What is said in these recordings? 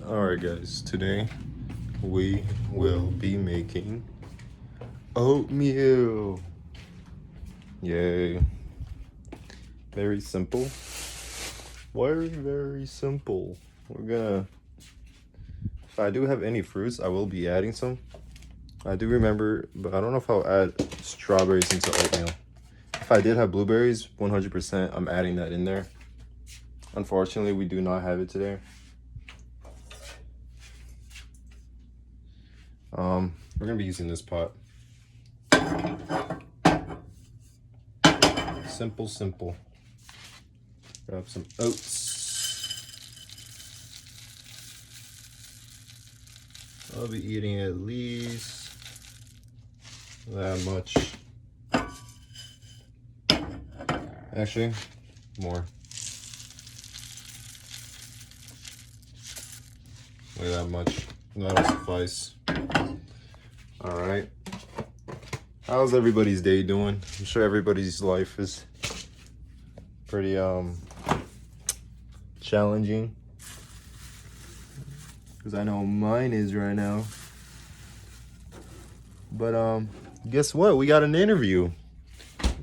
Alright guys, today we will be making oatmeal. Yay. Very simple. Very simple. If I do have any fruits, I will be adding some. I do remember, but I don't know if I'll add strawberries into oatmeal. If I did have blueberries, 100% I'm adding that in there. Unfortunately, we do not have it today. We're gonna be using this pot. Simple. Grab some oats. I'll be eating at least that much. Actually, more. Like that much. That'll suffice. Alright. How's everybody's day doing? I'm sure everybody's life is pretty challenging. Because I know mine is right now. But guess what? We got an interview.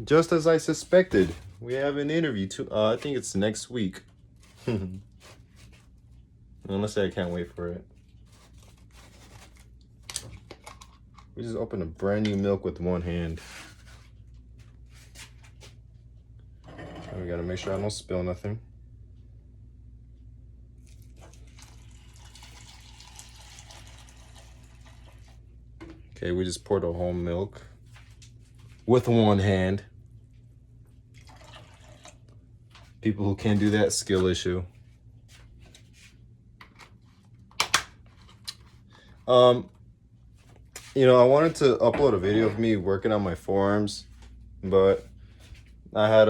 Just as I suspected. We have an interview too. I think it's next week. Honestly, I can't wait for it. We just opened a brand new milk with one hand. So we gotta make sure I don't spill nothing. Okay, we just poured a whole milk with one hand. People who can't do that, skill issue. You know, I wanted to upload a video of me working on my forearms, but I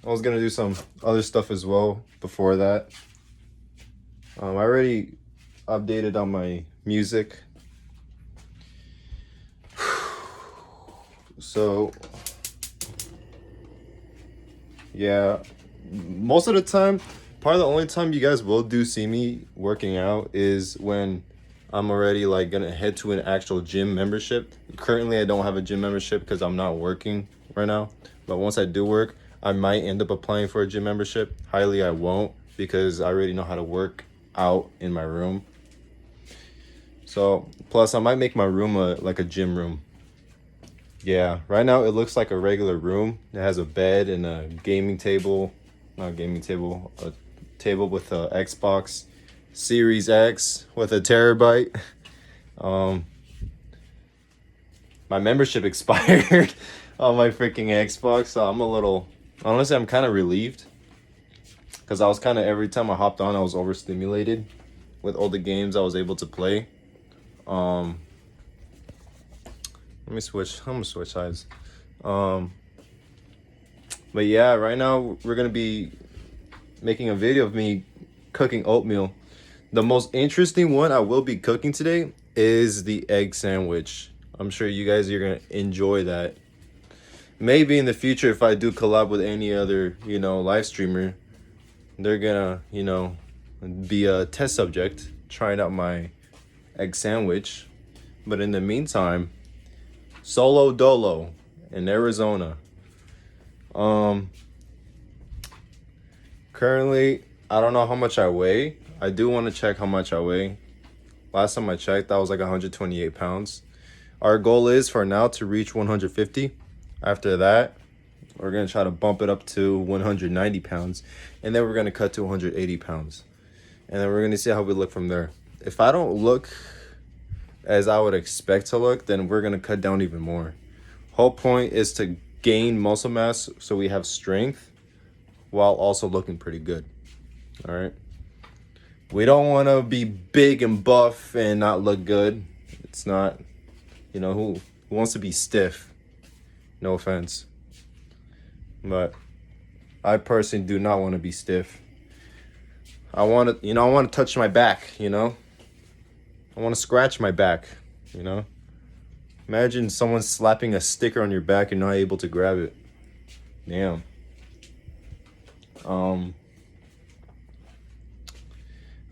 was gonna do some other stuff as well before that. I already updated on my music. So, yeah, most of the time, probably the only time you guys will see me working out is when I'm already like gonna head to an actual gym membership. Currently, I don't have a gym membership because I'm not working right now. But once I do work, I might end up applying for a gym membership. Highly, I won't because I already know how to work out in my room. So, plus I might make my room like a gym room. Yeah, right now it looks like a regular room. It has a bed and a gaming table, not gaming table, a table with a Xbox Series X with a terabyte. My membership expired on my freaking Xbox, so honestly, I'm kind of relieved because I was kind of, every time I hopped on, I was overstimulated with all the games I was able to play. Let me switch. I'm gonna switch sides. But yeah, right now we're gonna be making a video of me cooking oatmeal. The most interesting one I will be cooking today is the egg sandwich. I'm sure you guys are gonna enjoy that. Maybe in the future, if I do collab with any other, live streamer, they're gonna, be a test subject trying out my egg sandwich. But in the meantime, solo dolo in Arizona. Currently, I don't know how much I weigh. I do want to check how much I weigh. Last time I checked, I was like 128 pounds. Our goal is for now to reach 150. After that, we're going to try to bump it up to 190 pounds. And then we're going to cut to 180 pounds. And then we're going to see how we look from there. If I don't look as I would expect to look, then we're going to cut down even more. Whole point is to gain muscle mass so we have strength while also looking pretty good. All right. We don't want to be big and buff and not look good. It's not, who wants to be stiff? No offense. But I personally do not want to be stiff. I want to, touch my back, I want to scratch my back, Imagine someone slapping a sticker on your back and not able to grab it. Damn.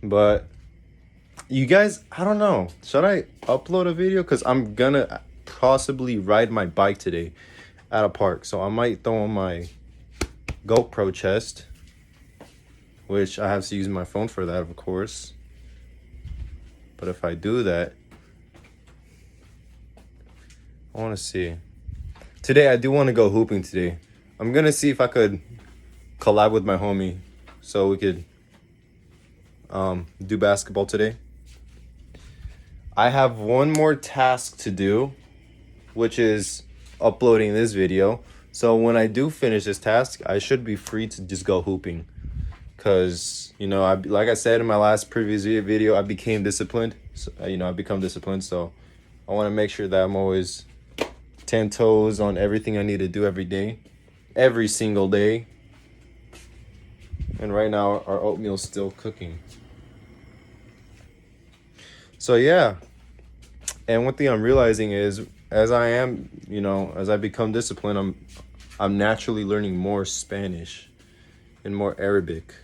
But You guys, I don't know. Should I upload a video? Because I'm gonna possibly ride my bike today at a park. So I might throw on my GoPro chest, which I have to use my phone for that, of course. But if I do that, I want to see. Today, I do want to go hooping today. I'm going to see if I could collab with my homie so we could do basketball today. I have one more task to do, which is uploading this video. So when I do finish this task, I should be free to just go hooping. Because, you know, like I said in my last previous video, I became disciplined. So, you know, I become disciplined. So I want to make sure that I'm always 10 toes on everything I need to do every day. Every single day. And right now, our oatmeal's still cooking. So, yeah. And one thing I'm realizing is, as I am, you know, as I become disciplined, I'm naturally learning more Spanish and more Arabic.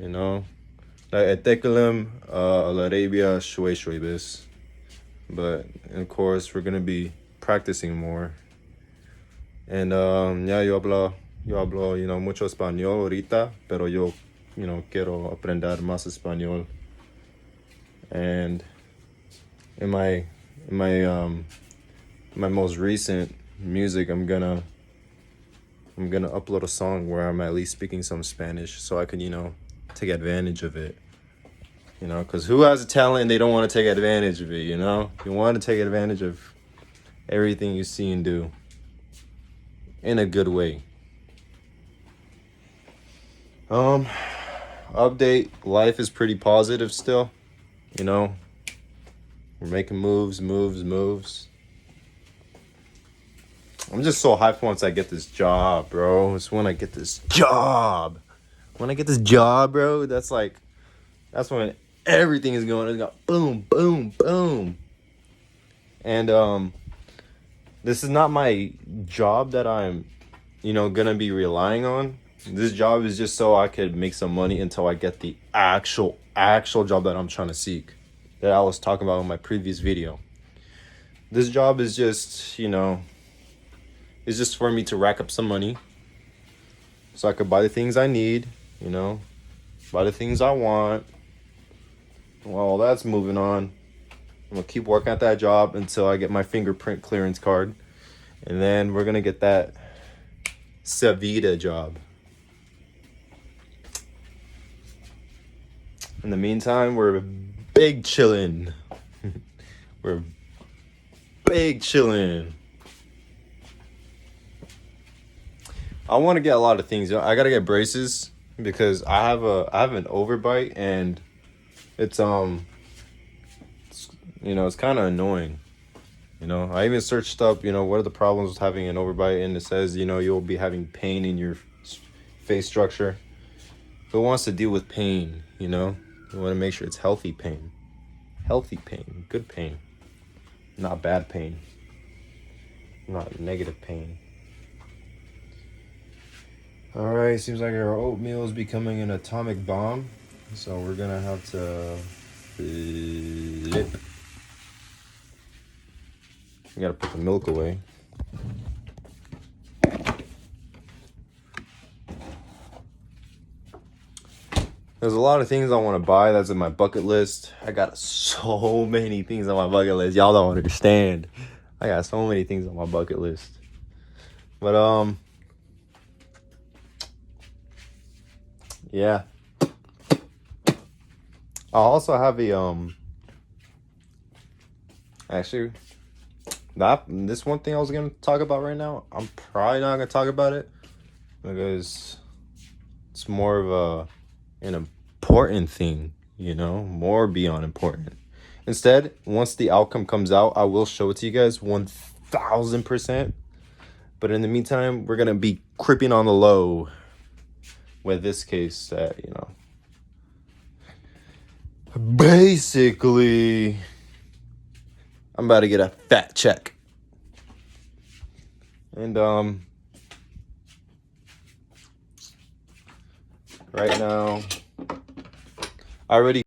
You know, like etekelem, Arabia, shwe bis. But of course, we're gonna be practicing more. And yeah, yo hablo, you know, mucho español ahorita, pero yo, you know, quiero aprender más español. And in my most recent music, I'm gonna upload a song where I'm at least speaking some Spanish, so I can, you know, take advantage of it. You know, because who has a talent and they don't want to take advantage of it? You know, you want to take advantage of everything you see and do in a good way. Update, life is pretty positive still. You know, we're making moves. I'm just so hyped once I get this job, bro. It's when I get this job. When I get this job, bro, that's when everything is going. It's got boom, boom, boom. And this is not my job that I'm, you know, gonna be relying on. This job is just so I could make some money until I get the actual job that I'm trying to seek, that I was talking about in my previous video. This job is just, you know, it's just for me to rack up some money so I could buy the things I need, you know, buy the things I want. Well, that's moving on. I'm gonna keep working at that job until I get my fingerprint clearance card. And then we're gonna get that Savita job. In the meantime, we're big chillin'. We're big chillin'. I want to get a lot of things. I gotta get braces because I have an overbite, and it's you know, it's kind of annoying. You know, I even searched up, you know, what are the problems with having an overbite, and it says, you know, you'll be having pain in your face structure. Who wants to deal with pain? You know, you want to make sure it's healthy pain, good pain, not bad pain, not negative pain. All right, seems like our oatmeal is becoming an atomic bomb, so we're gonna have to flip. We gotta put the milk away. There's a lot of things I want to buy that's in my bucket list. I got so many things on my bucket list. Y'all don't understand. I got so many things on my bucket list. But yeah. I also have a actually this one thing I was gonna talk about right now, I'm probably not gonna talk about it because it's more of an important thing, you know, more beyond important. Instead, once the outcome comes out, I will show it to you guys 1000%. But in the meantime, we're gonna be creeping on the low with this case that, you know, basically I'm about to get a fat check. And right now I already